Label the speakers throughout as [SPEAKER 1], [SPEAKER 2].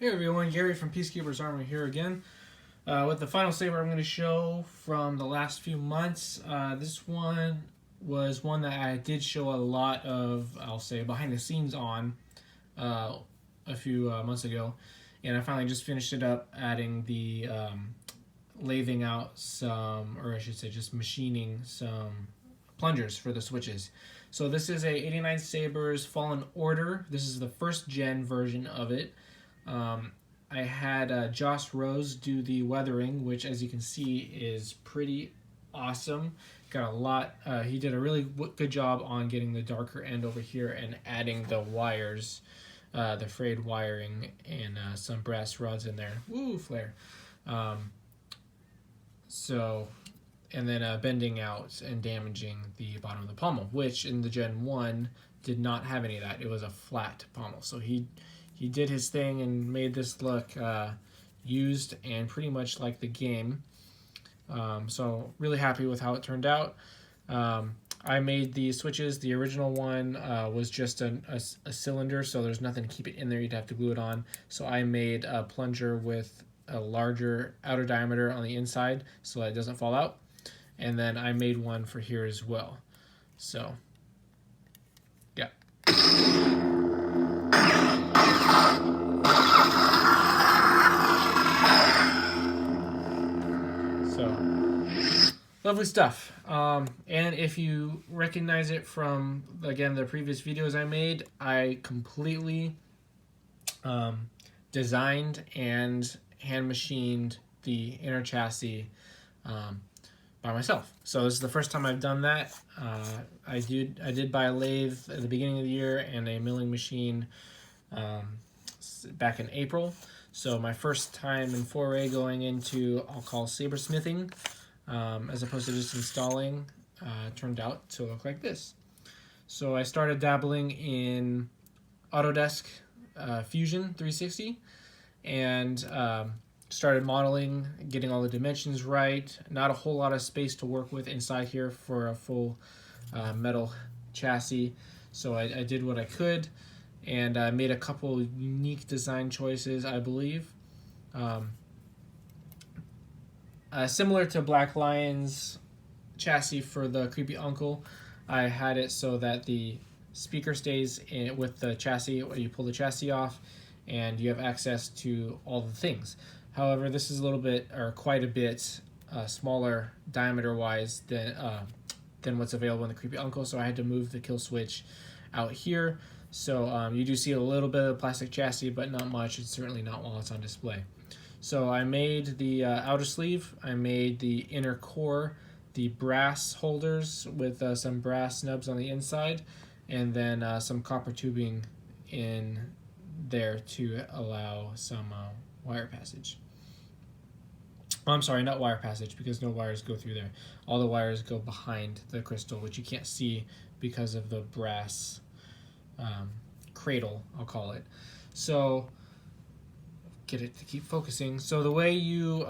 [SPEAKER 1] Hey everyone, Gary from Peacekeepers Armor here again with the final saber I'm going to show from the last few months. This one was one that I did show a lot of, I'll say, behind the scenes on a few months ago, and I finally just finished it up, adding the lathing out some, or I should say just machining some plungers for the switches. So this is a 89Sabers Fallen Order. This is the first gen version of it. I had Josh Rose do the weathering, which, as you can see, is pretty awesome. Got a lot. He did a really good job on getting the darker end over here and adding the wires, the frayed wiring, and some brass rods in there. Woo, flare. So, and then bending out and damaging the bottom of the pommel, which in the Gen 1 did not have any of that. It was a flat pommel. So he did his thing and made this look used and pretty much like the game. So really happy with how it turned out. I made the switches. The original one was just a cylinder, so there's nothing to keep it in there. You'd have to glue it on. So I made a plunger with a larger outer diameter on the inside so that it doesn't fall out. And then I made one for here as well. So, yeah. So, lovely stuff. And if you recognize it from, again, the previous videos I made, I completely designed and hand machined the inner chassis by myself. So this is the first time I've done that. I did buy a lathe at the beginning of the year and a milling machine back in April. So my first time in foray going into, I'll call sabersmithing, as opposed to just installing, turned out to look like this. So I started dabbling in Autodesk Fusion 360 and started modeling, getting all the dimensions right. Not a whole lot of space to work with inside here for a full metal chassis. So I did what I could, and I made a couple unique design choices, I believe. Similar to Black Lion's chassis for the Creepy Uncle, I had it so that the speaker stays in with the chassis, or you pull the chassis off, and you have access to all the things. However, this is a little bit, or quite a bit, smaller diameter-wise than what's available in the Creepy Uncle, so I had to move the kill switch out here. So you do see a little bit of plastic chassis, but not much. It's certainly not while it's on display. So I made the outer sleeve, I made the inner core, the brass holders with some brass nubs on the inside, and then some copper tubing in there to allow some wire passage. Oh, I'm sorry, not wire passage, because no wires go through there. All the wires go behind the crystal, which you can't see because of the brass cradle, I'll call it. So, get it to keep focusing. So the way you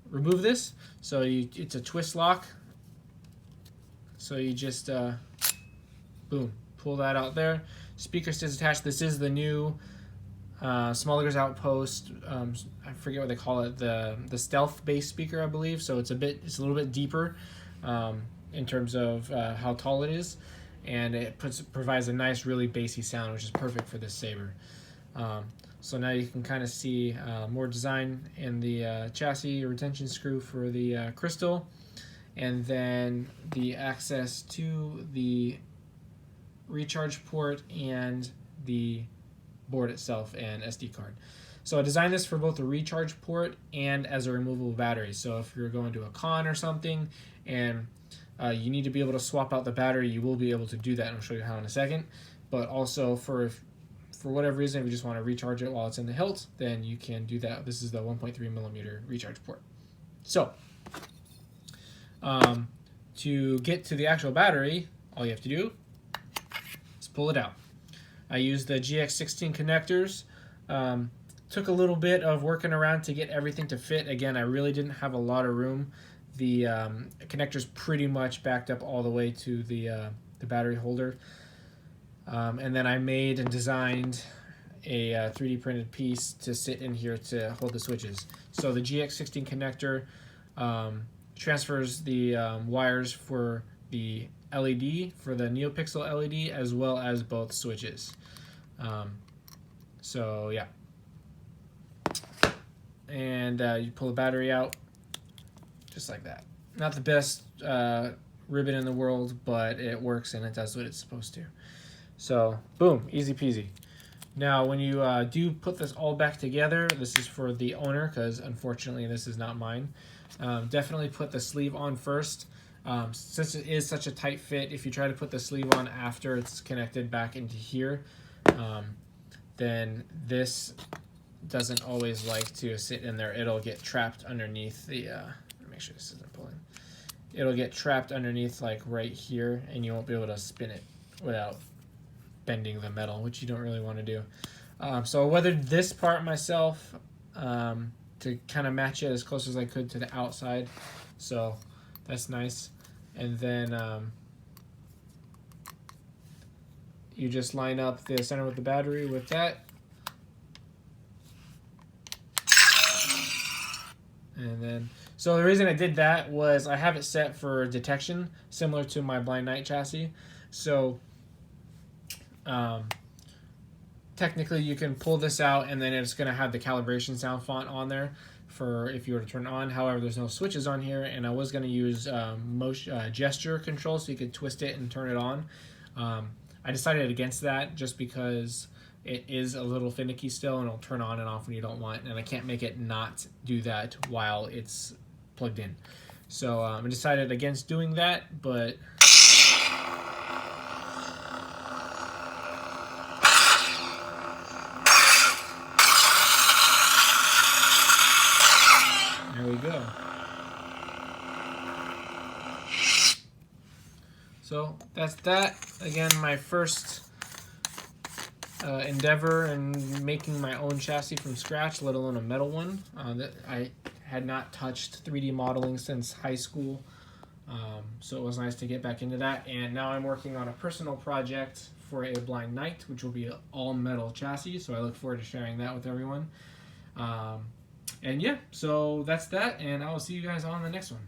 [SPEAKER 1] remove this, so it's a twist lock. So you just, boom, pull that out there. Speaker stays attached. This is the new Smolliger's Outpost. I forget what they call it. The stealth-based speaker, I believe. So it's a little bit deeper in terms of how tall it is, and it provides a nice, really bassy sound, which is perfect for this saber. So now you can kind of see more design in the chassis retention screw for the crystal, and then the access to the recharge port and the board itself and SD card. So I designed this for both the recharge port and as a removable battery. So if you're going to a con or something and you need to be able to swap out the battery, you will be able to do that, and I'll show you how in a second. But also for whatever reason, if you just want to recharge it while it's in the hilt, then you can do that. This is the 1.3mm recharge port. So to get to the actual battery, all you have to do is pull it out. I used the GX16 connectors. Took a little bit of working around to get everything to fit. Again, I really didn't have a lot of room. The connectors pretty much backed up all the way to the battery holder. And then I made and designed a 3D printed piece to sit in here to hold the switches. So the GX16 connector transfers the wires for the LED, for the NeoPixel LED, as well as both switches. So yeah. And you pull the battery out just like that. Not the best ribbon in the world, but it works and it does what it's supposed to. So boom, easy peasy. Now when you do put this all back together, this is for the owner because unfortunately this is not mine. Definitely put the sleeve on first. Since it is such a tight fit, if you try to put the sleeve on after it's connected back into here, then this doesn't always like to sit in there. It'll get trapped underneath the, make sure this isn't pulling. It'll get trapped underneath like right here and you won't be able to spin it without bending the metal, which you don't really want to do. So I weathered this part myself to kind of match it as close as I could to the outside. So that's nice. And then you just line up the center with the battery with that. And then, so the reason I did that was I have it set for detection, similar to my Blind Knight chassis. So technically you can pull this out and then it's going to have the calibration sound font on there for if you were to turn it on. However, there's no switches on here, and I was going to use gesture control so you could twist it and turn it on. I decided against that just because it is a little finicky still and it'll turn on and off when you don't want, and I can't make it not do that while it's plugged in. So I decided against doing that, but there we go. So that's that. Again, my first endeavor in making my own chassis from scratch, let alone a metal one. That I had not touched 3D modeling since high school, so it was nice to get back into that. And now I'm working on a personal project for a Blind Knight, which will be an all-metal chassis, so I look forward to sharing that with everyone. And yeah, so that's that, and I will see you guys on the next one.